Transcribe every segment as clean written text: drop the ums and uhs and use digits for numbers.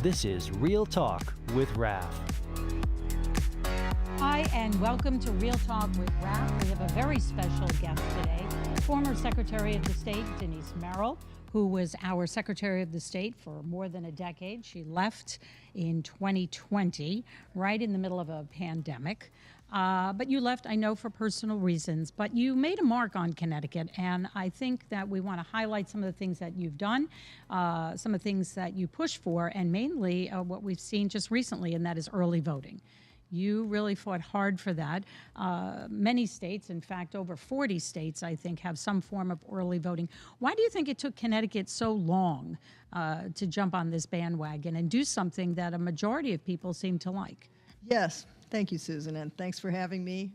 This is Real Talk with RAFF. Hi, and welcome to Real Talk with RAFF. We have a very special guest today, former Secretary of the State, Denise Merrill, who was our Secretary of the State for more than a decade. She left in 2020, right in the middle of a pandemic. But you left, I know, for personal reasons, but you made a mark on Connecticut, and I think that we want to highlight some of the things that you've done, some of the things that you push for, and mainly what we've seen just recently, and that is early voting. You really fought hard for that. Many states, in fact, over 40 states, I think, have some form of early voting. Why do you think it took Connecticut so long to jump on this bandwagon and do something that a majority of people seem to like? Yes, thank you, Susan, and thanks for having me.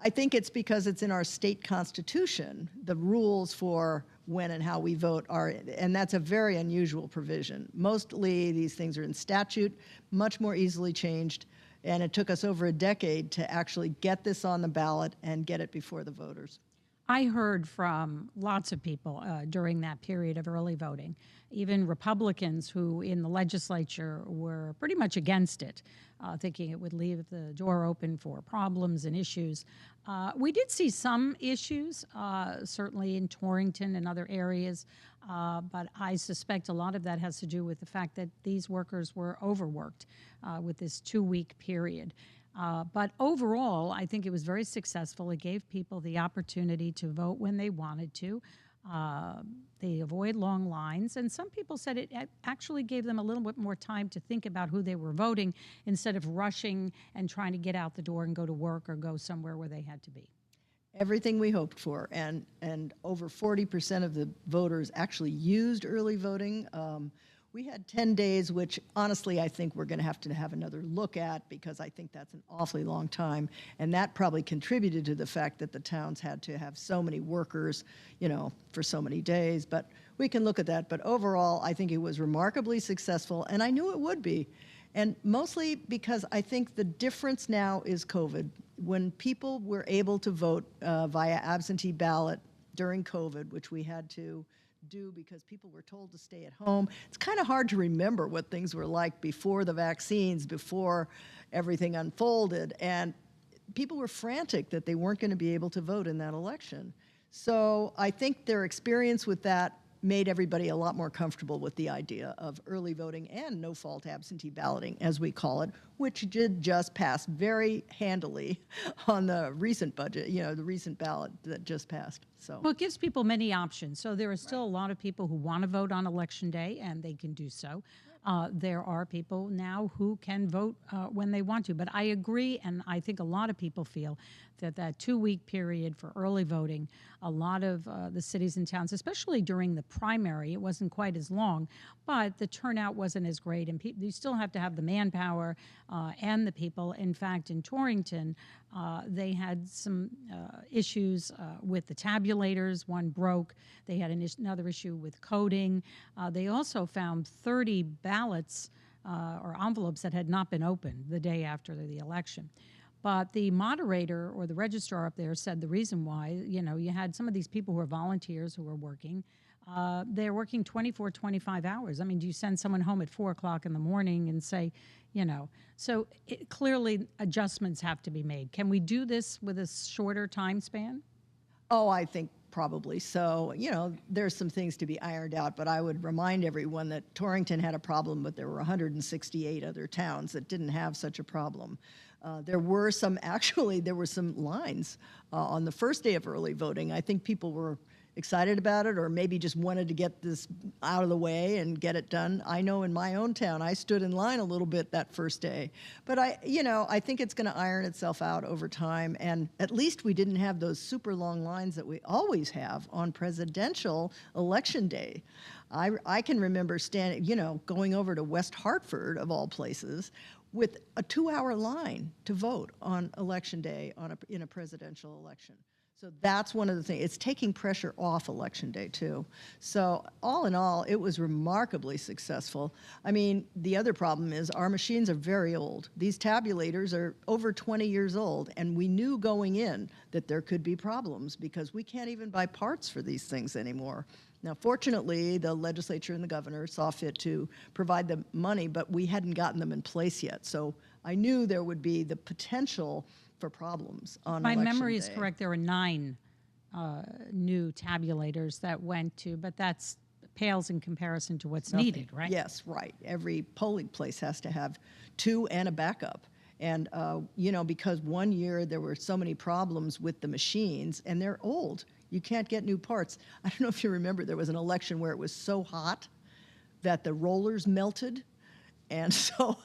I think it's because it's in our state constitution. The rules for when and how we vote are, and that's a very unusual provision. Mostly these things are in statute, much more easily changed, and it took us over a decade to actually get this on the ballot and get it before the voters. I heard from lots of people during that period of early voting, even Republicans who in the legislature were pretty much against it, thinking it would leave the door open for problems and issues. We did see some issues, certainly in Torrington and other areas, but I suspect a lot of that has to do with the fact that these workers were overworked with this 2-week period. But overall, I think it was very successful. It gave people the opportunity to vote when they wanted to. They avoid long lines, and some people said it actually gave them a little bit more time to think about who they were voting instead of rushing and trying to get out the door and go to work or go somewhere where they had to be. Everything we hoped for, and over 40% of the voters actually used early voting. We had 10 days, which honestly I think we're going to have another look at, because I think that's an awfully long time, and that probably contributed to the fact that the towns had to have so many workers, for so many days. But we can look at that. But overall, I think it was remarkably successful, and I knew it would be. And mostly because I think the difference now is COVID. When people were able to vote via absentee ballot during COVID, which we had to do because people were told to stay at home. It's kind of hard to remember what things were like before the vaccines, before everything unfolded, and people were frantic that they weren't going to be able to vote in that election. So I think their experience with that made everybody a lot more comfortable with the idea of early voting and no-fault absentee balloting, as we call it, which did just pass very handily on the recent budget, the recent ballot that just passed. So, well, it gives people many options. So there are still a lot of people who want to vote on Election Day, and they can do so. There are people now who can vote when they want to. But I agree, and I think a lot of people feel that that 2-week period for early voting, a lot of the cities and towns, especially during the primary, it wasn't quite as long, but the turnout wasn't as great. And you still have to have the manpower and the people. In fact, in Torrington, they had some issues with the tabulators. One broke. They had another issue with coding. They also found 30 ballots or envelopes that had not been opened the day after the election. But the moderator or the registrar up there said the reason why, you had some of these people who are volunteers who are working. They're working 24, 25 hours. I mean, do you send someone home at 4 o'clock in the morning and say, So clearly adjustments have to be made. Can we do this with a shorter time span? Oh, I think probably so. There's some things to be ironed out, but I would remind everyone that Torrington had a problem, but there were 168 other towns that didn't have such a problem. There were some lines on the first day of early voting. I think people were excited about it, or maybe just wanted to get this out of the way and get it done. I know in my own town, I stood in line a little bit that first day. But I think it's going to iron itself out over time, and at least we didn't have those super long lines that we always have on presidential election day. I can remember going over to West Hartford, of all places, with a 2-hour line to vote on election day in a presidential election. So that's one of the things. It's taking pressure off Election Day, too. So all in all, it was remarkably successful. I mean, the other problem is our machines are very old. These tabulators are over 20 years old, and we knew going in that there could be problems because we can't even buy parts for these things anymore. Now, fortunately, the legislature and the governor saw fit to provide the money, but we hadn't gotten them in place yet. So I knew there would be the potential for problems on My Election memory is Day. correct. There were 9 new tabulators that went to, but that's pales in comparison to what's needed, right? Yes, right. Every polling place has to have 2 and a backup. And, because one year there were so many problems with the machines, and they're old. You can't get new parts. I don't know if you remember, there was an election where it was so hot that the rollers melted. And so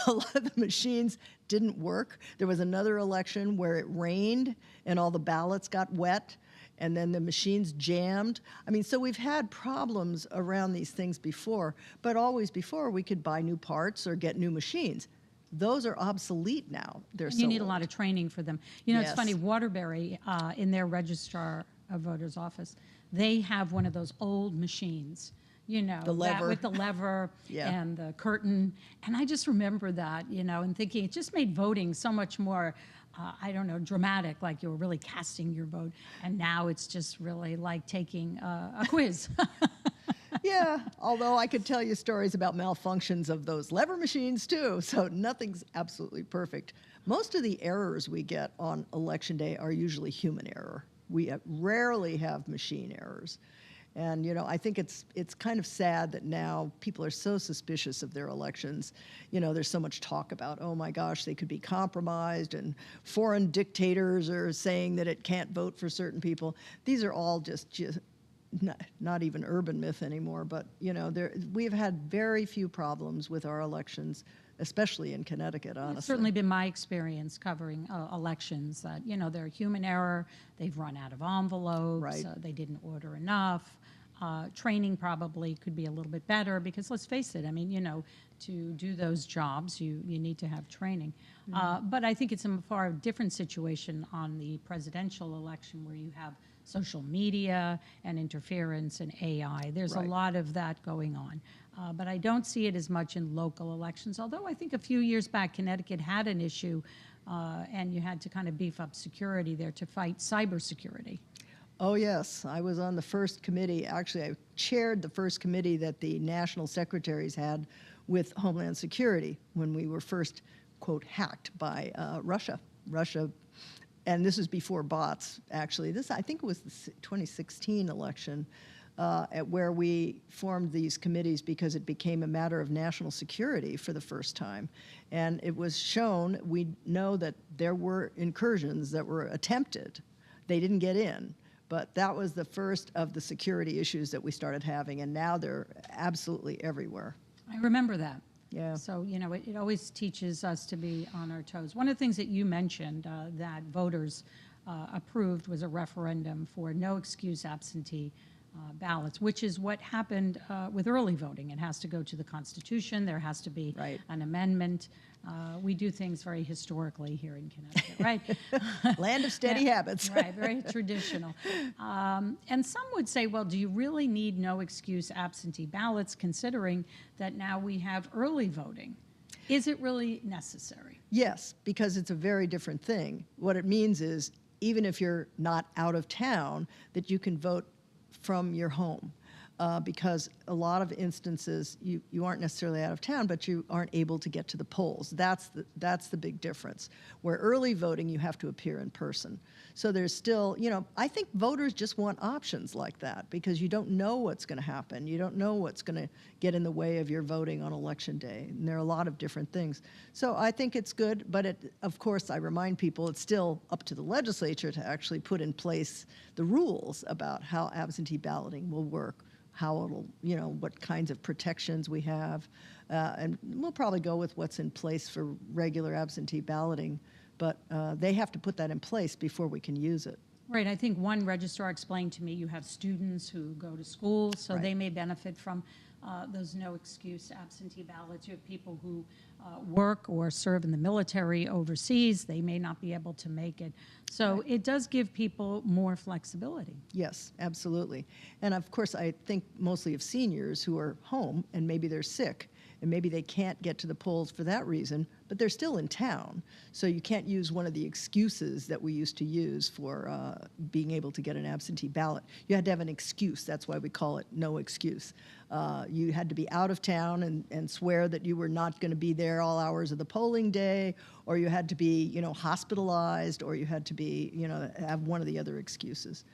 a lot of the machines didn't work. There was another election where it rained and all the ballots got wet and then the machines jammed. I mean, so we've had problems around these things before, but always before we could buy new parts or get new machines. Those are obsolete now. They're And so you need a old. lot of training for them. You know, it's Yes. funny, Waterbury, in their registrar of voters office, they have one of those old machines, The that lever. with the lever Yeah. and the curtain. And I just remember that, and thinking it just made voting so much more, dramatic, like you were really casting your vote. And now it's just really like taking a quiz. Yeah, although I could tell you stories about malfunctions of those lever machines too, so nothing's absolutely perfect. Most of the errors we get on Election Day are usually human error. We rarely have machine errors. And, I think it's kind of sad that now people are so suspicious of their elections. There's so much talk about, oh my gosh, they could be compromised, and foreign dictators are saying that it can't vote for certain people. These are all just not even urban myth anymore, but we've had very few problems with our elections, especially in Connecticut, honestly. It's certainly been my experience covering elections that, they're human error, they've run out of envelopes, Right. They didn't order enough. Training probably could be a little bit better because let's face it, I mean, to do those jobs, you need to have training. But I think it's a far different situation on the presidential election where you have social media and interference and AI. There's Right. a lot of that going on. But I don't see it as much in local elections, although I think a few years back Connecticut had an issue and you had to kind of beef up security there to fight cybersecurity. Oh, yes. I was on the first committee. Actually, I chaired the first committee that the national secretaries had with Homeland Security when we were first, quote, hacked by Russia. And this is before bots, actually. I think it was the 2016 election where we formed these committees because it became a matter of national security for the first time. And it was shown, we know that there were incursions that were attempted. They didn't get in. But that was the first of the security issues that we started having, and now they're absolutely everywhere. I remember that. Yeah. So, it always teaches us to be on our toes. One of the things that you mentioned that voters approved was a referendum for no excuse absentee ballots, which is what happened with early voting. It has to go to the Constitution. There has to be Right. an amendment. We do things very historically here in Connecticut, right? Land of steady habits. Right, very traditional. And some would say, well, do you really need no excuse absentee ballots considering that now we have early voting? Is it really necessary? Yes, because it's a very different thing. What it means is, even if you're not out of town, that you can vote from your home. Because a lot of instances you aren't necessarily out of town, but you aren't able to get to the polls. That's the big difference. Where early voting, you have to appear in person. So there's still, I think voters just want options like that because you don't know what's going to happen. You don't know what's going to get in the way of your voting on Election Day. And there are a lot of different things. So I think it's good, but of course, I remind people it's still up to the legislature to actually put in place the rules about how absentee balloting will work, how it'll, what kinds of protections we have. And we'll probably go with what's in place for regular absentee balloting, but they have to put that in place before we can use it. Right. I think one registrar explained to me you have students who go to school, so Right. they may benefit from those no excuse absentee ballots. You have people who work or serve in the military overseas. They may not be able to make it. So it does give people more flexibility. Yes, absolutely. And of course, I think mostly of seniors who are home and maybe they're sick and maybe they can't get to the polls for that reason, but they're still in town. So you can't use one of the excuses that we used to use for being able to get an absentee ballot. You had to have an excuse. That's why we call it no excuse. You had to be out of town and swear that you were not going to be there all hours of the polling day, or you had to be, hospitalized, or you had to be, have one of the other excuses.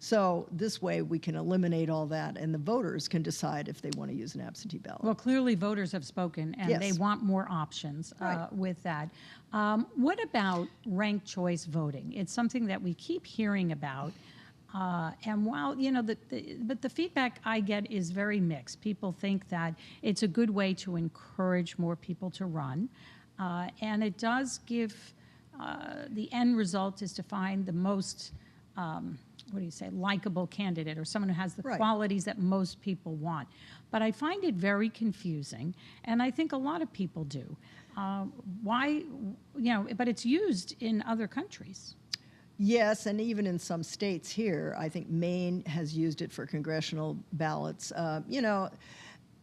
So this way we can eliminate all that, and the voters can decide if they want to use an absentee ballot. Well, clearly voters have spoken, and Yes. they want more options with that. What about ranked choice voting? It's something that we keep hearing about. And while, but the feedback I get is very mixed. People think that it's a good way to encourage more people to run. And it does give, the end result is to find the most, likable candidate, or someone who has the qualities that most people want. But I find it very confusing, and I think a lot of people do. Why, but it's used in other countries. Yes, and even in some states here, I think Maine has used it for congressional ballots.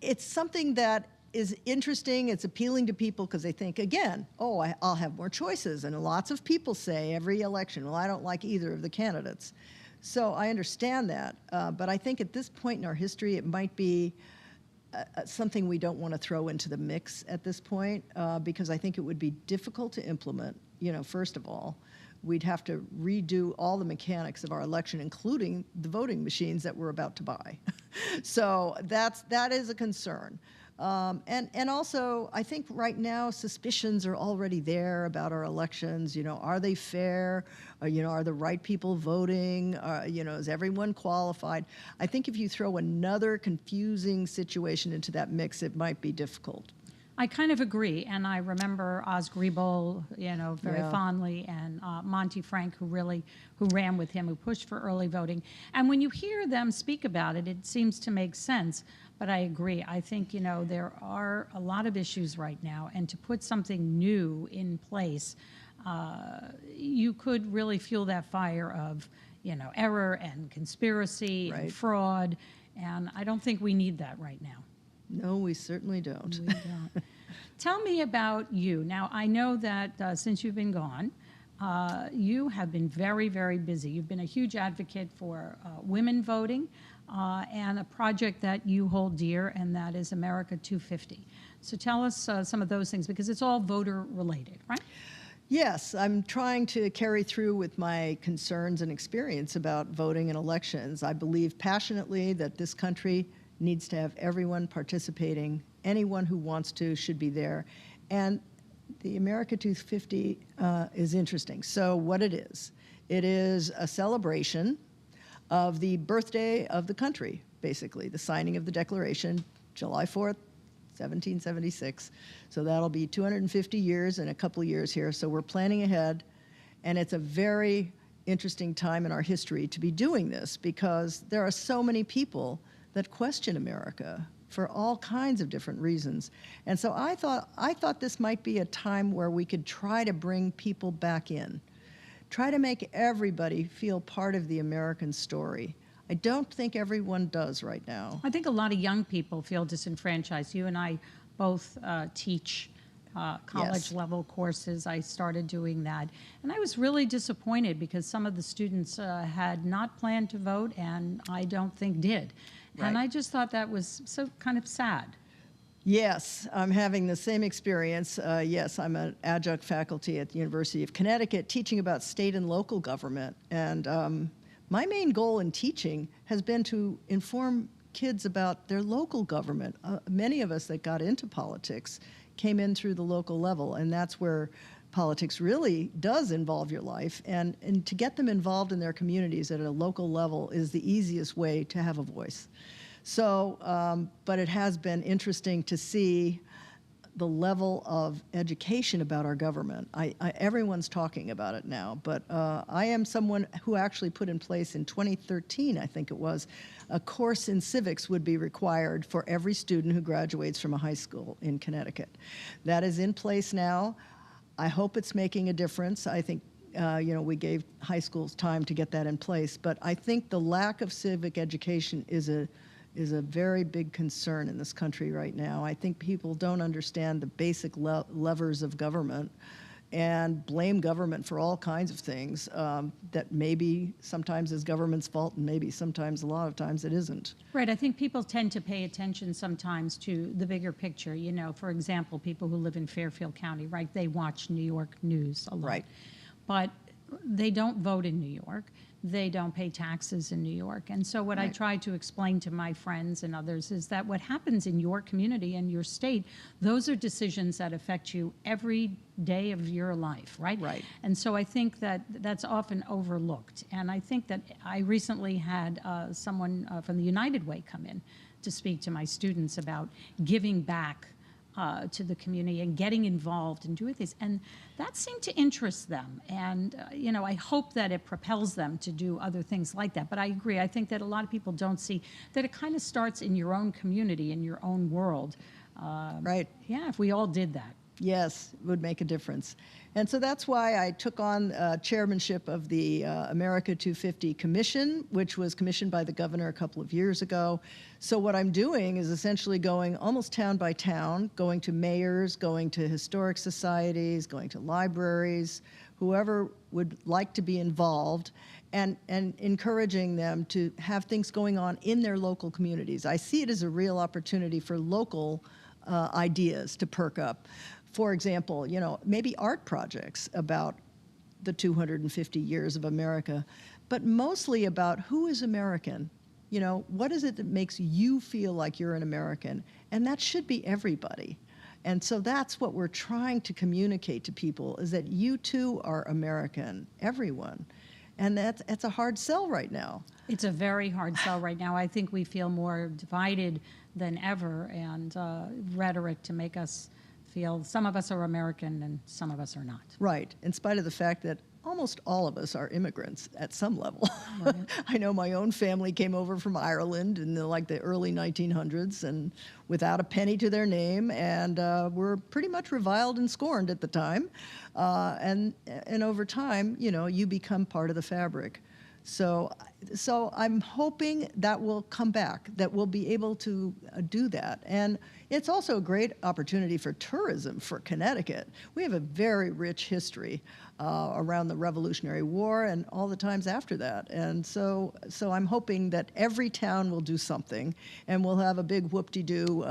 It's something that is interesting. It's appealing to people because they think, again, I'll have more choices. And lots of people say every election, well, I don't like either of the candidates. So I understand that. But I think at this point in our history, it might be something we don't want to throw into the mix at this point, because I think it would be difficult to implement. First of all, we'd have to redo all the mechanics of our election, including the voting machines that we're about to buy. So that is a concern. And also, I think right now suspicions are already there about our elections. Are they fair? Are the right people voting? Is everyone qualified? I think if you throw another confusing situation into that mix, it might be difficult. I kind of agree, and I remember Oz Griebel, very fondly, and Monty Frank, who ran with him, who pushed for early voting. And when you hear them speak about it, it seems to make sense. But I agree. I think there are a lot of issues right now, and to put something new in place, you could really fuel that fire of error and conspiracy and fraud. And I don't think we need that right now. No, we certainly don't. We don't. Tell me about you. Now, I know that since you've been gone, you have been very, very busy. You've been a huge advocate for women voting and a project that you hold dear, and that is America 250. So tell us some of those things, because it's all voter related, right? Yes, I'm trying to carry through with my concerns and experience about voting and elections. I believe passionately that this country needs to have everyone participating. Anyone who wants to should be there. And the America 250 is interesting. So what it is a celebration of the birthday of the country, basically, the signing of the Declaration, July 4th, 1776. So that'll be 250 years in a couple of years here. So we're planning ahead, and it's a very interesting time in our history to be doing this, because there are so many people that question America for all kinds of different reasons. And so I thought this might be a time where we could try to bring people back in, try to make everybody feel part of the American story. I don't think everyone does right now. I think a lot of young people feel disenfranchised. You and I both teach college level courses. I started doing that. And I was really disappointed because some of the students had not planned to vote, and I don't think did. And I just thought that was so kind of sad. Yes, I'm having the same experience. Yes, I'm an adjunct faculty at the University of Connecticut teaching about state and local government. And my main goal in teaching has been to inform kids about their local government. Many of us that got into politics came in through the local level, and that's where politics really does involve your life. And to get them involved in their communities at a local level is the easiest way to have a voice. So, but it has been interesting to see the level of education about our government. Everyone's talking about it now, but I am someone who actually put in place in 2013, I think it was, a course in civics would be required for every student who graduates from a high school in Connecticut. That is in place now. I hope it's making a difference. I think we gave high schools time to get that in place, but I think the lack of civic education is a very big concern in this country right now. I think people don't understand the basic levers of government and blame government for all kinds of things that maybe sometimes is government's fault and maybe sometimes, a lot of times, it isn't. Right. I think people tend to pay attention sometimes to the bigger picture. For example, people who live in Fairfield County, right? They watch New York news a lot. Right. But they don't vote in New York. They don't pay taxes in New York. And so what I try to explain to my friends and others is that what happens in your community and your state, those are decisions that affect you every day of your life, right? Right. And so I think that that's often overlooked. And I think that I recently had someone from the United Way come in to speak to my students about giving back to the community and getting involved and doing this. And that seemed to interest them. And, I hope that it propels them to do other things like that. But I agree. I think that a lot of people don't see that it kind of starts in your own community, in your own world. Right. Yeah, if we all did that. Yes, it would make a difference. And so that's why I took on chairmanship of the America 250 Commission, which was commissioned by the governor a couple of years ago. So what I'm doing is essentially going almost town by town, going to mayors, going to historic societies, going to libraries, whoever would like to be involved, and encouraging them to have things going on in their local communities. I see it as a real opportunity for local ideas to perk up. For example, maybe art projects about the 250 years of America, but mostly about who is American. What is it that makes you feel like you're an American? And that should be everybody. And so that's what we're trying to communicate to people, is that you too are American, everyone. And that's a hard sell right now. It's a very hard sell right now. I think we feel more divided than ever, and rhetoric to make us feel some of us are American and some of us are not. Right, in spite of the fact that almost all of us are immigrants at some level. Right. I know my own family came over from Ireland in the early 1900s and without a penny to their name, and were pretty much reviled and scorned at the time. And over time, you become part of the fabric. So I'm hoping that will come back, that we'll be able to do that. And it's also a great opportunity for tourism for Connecticut. We have a very rich history around the Revolutionary War and all the times after that. And so I'm hoping that every town will do something, and we'll have a big whoop-de-doo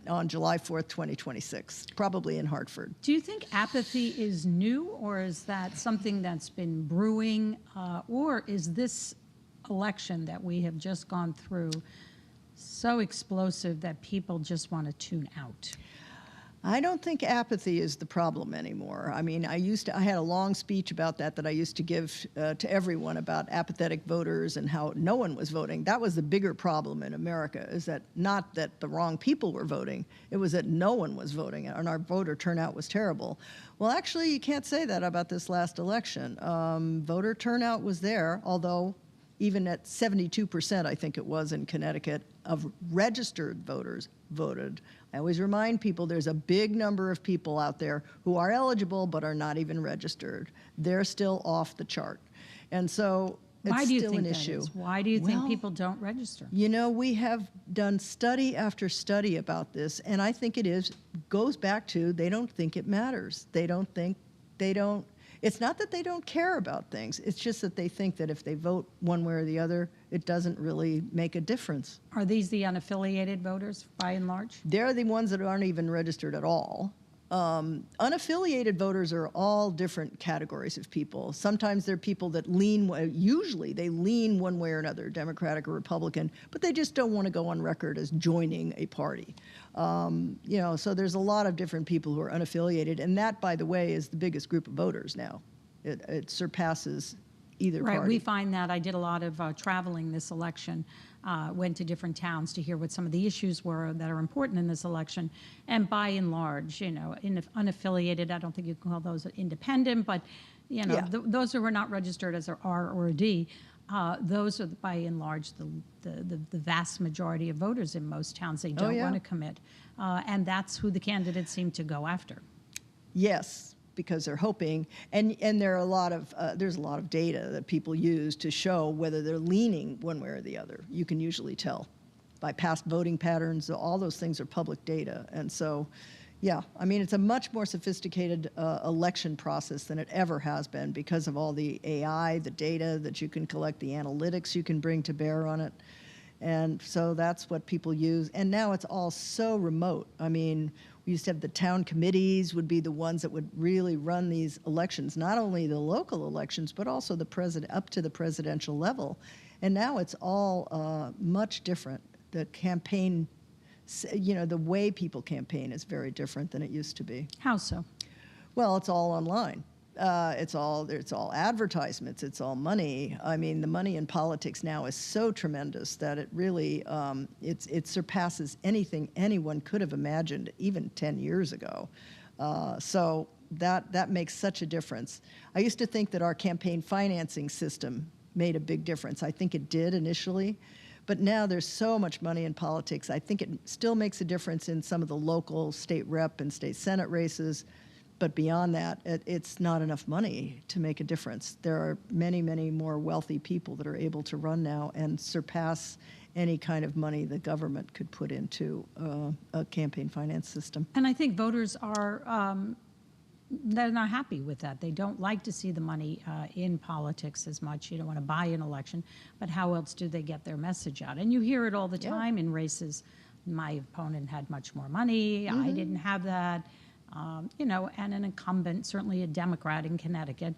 on July 4th, 2026, probably in Hartford. Do you think apathy is new, or is that something that's been brewing, or is this election that we have just gone through so explosive that people just want to tune out? I don't think apathy is the problem anymore. I mean, I had a long speech about that I used to give to everyone about apathetic voters and how no one was voting. That was the bigger problem in America, is that not that the wrong people were voting, it was that no one was voting, and our voter turnout was terrible. Well, actually, you can't say that about this last election. Voter turnout was there, although even at 72%, I think it was in Connecticut, of registered voters voted. I always remind people there's a big number of people out there who are eligible but are not even registered. They're still off the chart. And so it's still an issue. Why do you think people don't register? We have done study after study about this, and I think goes back to they don't think it matters. It's not that they don't care about things. It's just that they think that if they vote one way or the other, it doesn't really make a difference. Are these the unaffiliated voters, by and large? They're the ones that aren't even registered at all. Unaffiliated voters are all different categories of people. Sometimes they're people that usually they lean one way or another, Democratic or Republican, but they just don't want to go on record as joining a party. So there's a lot of different people who are unaffiliated, and that, by the way, is the biggest group of voters now. It surpasses either Right, party. we find that. I did a lot of traveling this election, went to different towns to hear what some of the issues were that are important in this election. And by and large, unaffiliated, I don't think you can call those independent, but, Yeah. those who are not registered as an R or a D, those are by and large the vast majority of voters in most towns. They don't yeah. want to commit. And that's who the candidates seem to go after. Yes, because they're hoping, and there are a lot of there's a lot of data that people use to show whether they're leaning one way or the other. You can usually tell by past voting patterns. All those things are public data, and so, yeah, I mean, it's a much more sophisticated election process than it ever has been because of all the AI, the data that you can collect, the analytics you can bring to bear on it. And so that's what people use. And now it's all so remote. I mean, we used to have the town committees would be the ones that would really run these elections, not only the local elections, but also the president up to the presidential level. And now it's all much different. The campaign, the way people campaign is very different than it used to be. How so? Well, it's all online. It's all advertisements. It's all money. I mean, the money in politics now is so tremendous that it really it surpasses anything anyone could have imagined even 10 years ago. So that makes such a difference. I used to think that our campaign financing system made a big difference. I think it did initially. But now there's so much money in politics. I think it still makes a difference in some of the local state rep and state senate races. But beyond that, it's not enough money to make a difference. There are many, many more wealthy people that are able to run now and surpass any kind of money the government could put into a campaign finance system. And I think voters are, they're not happy with that. They don't like to see the money in politics as much. You don't want to buy an election, but how else do they get their message out? And you hear it all the time in races. My opponent had much more money. I didn't have that. And an incumbent, certainly a Democrat in Connecticut,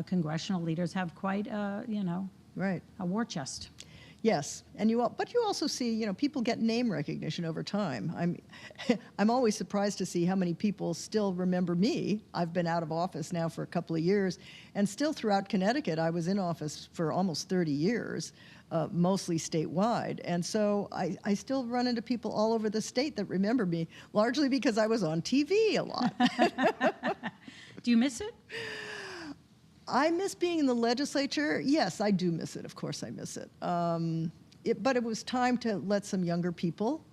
congressional leaders have quite Right. a war chest. Yes, but you also see, people get name recognition over time. I'm always surprised to see how many people still remember me. I've been out of office now for a couple of years, and still throughout Connecticut, I was in office for almost 30 years, mostly statewide. And so I still run into people all over the state that remember me, largely because I was on TV a lot. Do you miss it? I miss being in the legislature. Yes, I do miss it. Of course I miss it. But it was time to let some younger people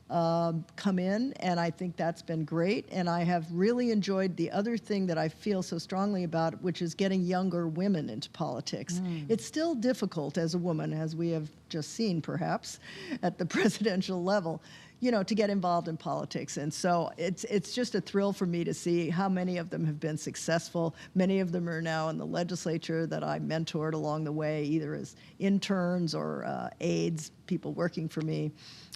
come in, and I think that's been great. And I have really enjoyed the other thing that I feel so strongly about, which is getting younger women into politics. It's still difficult as a woman, as we have just seen perhaps at the presidential level, to get involved in politics. And so it's just a thrill for me to see how many of them have been successful. Many of them are now in the legislature that I mentored along the way, either as interns or aides, people working for me.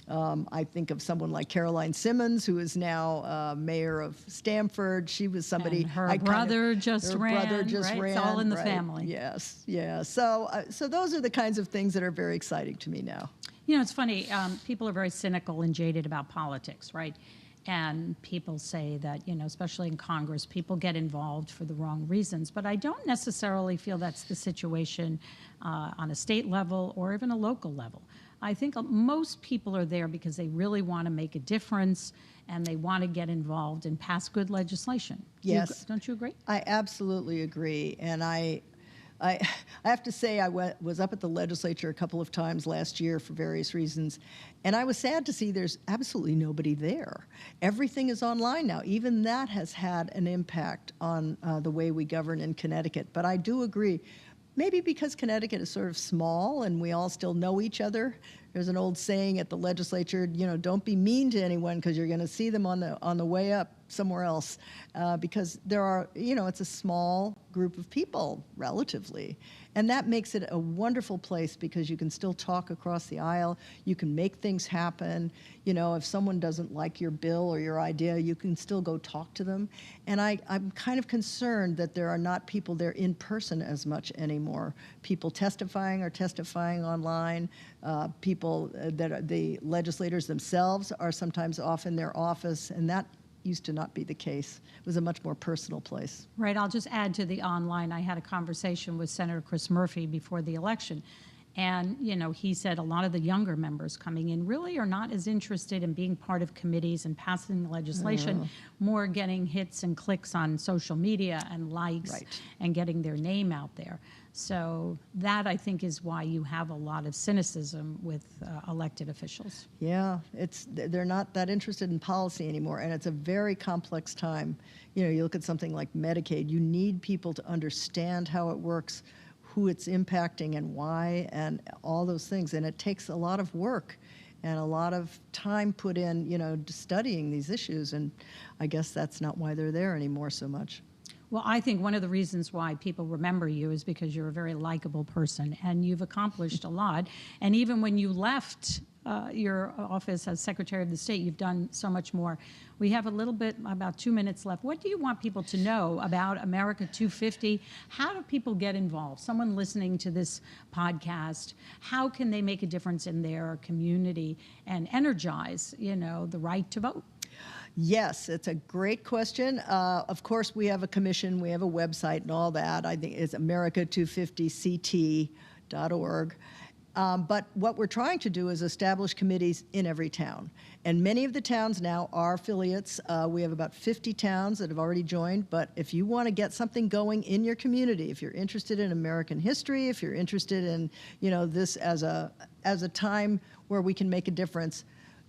I think of someone like Caroline Simmons, who is now mayor of Stamford. She was somebody. And her brother just ran. It's all in the right? family. Yes, yeah. So those are the kinds of things that are very exciting to me now. It's funny. People are very cynical and jaded about politics, right? And people say that, especially in Congress, people get involved for the wrong reasons. But I don't necessarily feel that's the situation on a state level or even a local level. I think most people are there because they really want to make a difference and they want to get involved and pass good legislation. Yes. Don't you agree? I absolutely agree. And I have to say I was up at the legislature a couple of times last year for various reasons, and I was sad to see there's absolutely nobody there. Everything is online now. Even that has had an impact on the way we govern in Connecticut. But I do agree. Maybe because Connecticut is sort of small and we all still know each other. There's an old saying at the legislature, don't be mean to anyone because you're going to see them on the way up somewhere else. Because there are, it's a small group of people, relatively. And that makes it a wonderful place because you can still talk across the aisle. You can make things happen. If someone doesn't like your bill or your idea, you can still go talk to them. And I'm kind of concerned that there are not people there in person as much anymore. People testifying are testifying online. People that are the legislators themselves are sometimes off in their office, and that used to not be the case. It was a much more personal place. Right. I'll just add to the online. I had a conversation with Senator Chris Murphy before the election. And, he said a lot of the younger members coming in really are not as interested in being part of committees and passing the legislation, more getting hits and clicks on social media and likes and getting their name out there. So that, I think, is why you have a lot of cynicism with elected officials. Yeah, they're not that interested in policy anymore, and it's a very complex time. You look at something like Medicaid, you need people to understand how it works, who it's impacting and why, and all those things. And it takes a lot of work and a lot of time put in, studying these issues. And I guess that's not why they're there anymore so much. Well, I think one of the reasons why people remember you is because you're a very likable person and you've accomplished a lot. And even when you left your office as Secretary of the State, you've done so much more. We have about 2 minutes left. What do you want people to know about America 250? How do people get involved? Someone listening to this podcast, how can they make a difference in their community and energize, the right to vote? Yes, it's a great question. Of course, we have a commission, we have a website and all that. I think it's america250ct.org. But what we're trying to do is establish committees in every town. And many of the towns now are affiliates. We have about 50 towns that have already joined. But if you want to get something going in your community, if you're interested in American history, if you're interested in, this as a time where we can make a difference,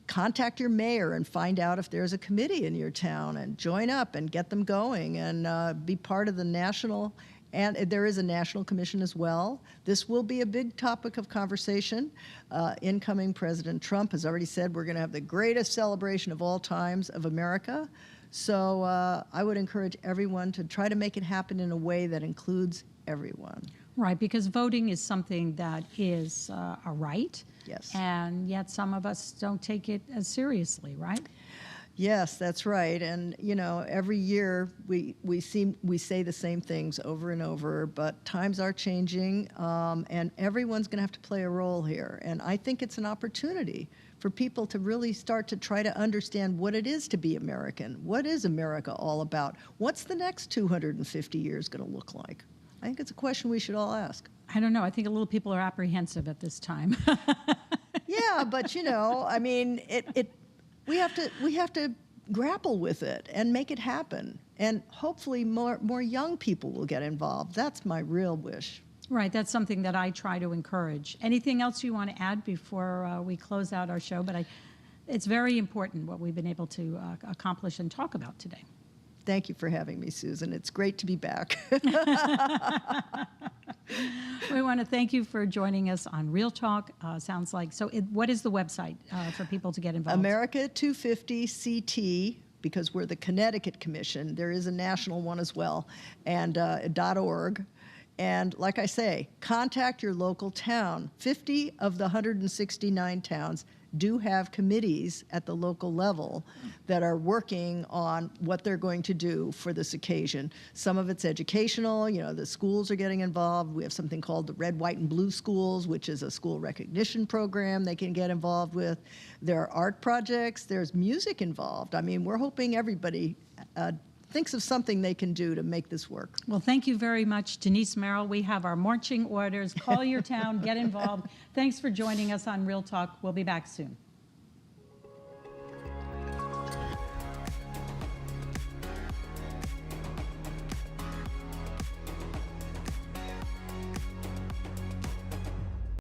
contact your mayor and find out if there's a committee in your town and join up and get them going and be part of the national. And there is a national commission as well. This will be a big topic of conversation. Incoming President Trump has already said we're going to have the greatest celebration of all times of America. So I would encourage everyone to try to make it happen in a way that includes everyone. Right, because voting is something that is a right. Yes. And yet some of us don't take it as seriously, right? Yes, that's right. And, every year we say the same things over and over, but times are changing, and everyone's going to have to play a role here. And I think it's an opportunity for people to really start to try to understand what it is to be American. What is America all about? What's the next 250 years going to look like? I think it's a question we should all ask. I don't know. I think a little people are apprehensive at this time. Yeah, but we have to grapple with it and make it happen. And hopefully more young people will get involved. That's my real wish. Right. That's something that I try to encourage. Anything else you want to add before we close out our show? But it's very important what we've been able to accomplish and talk about today. Thank you for having me, Susan. It's great to be back. We want to thank you for joining us on Real Talk. Sounds like, what is the website for people to get involved? America 250 CT, because we're the Connecticut Commission. There is a national one as well, and .org. And like I say, contact your local town. 50 of the 169 towns do have committees at the local level that are working on what they're going to do for this occasion. Some of it's educational, the schools are getting involved. We have something called the Red, White, and Blue Schools, which is a school recognition program they can get involved with. There are art projects, there's music involved. I mean, we're hoping everybody thinks of something they can do to make this work. Well, thank you very much, Denise Merrill. We have our marching orders. Call your town, get involved. Thanks for joining us on Real Talk. We'll be back soon.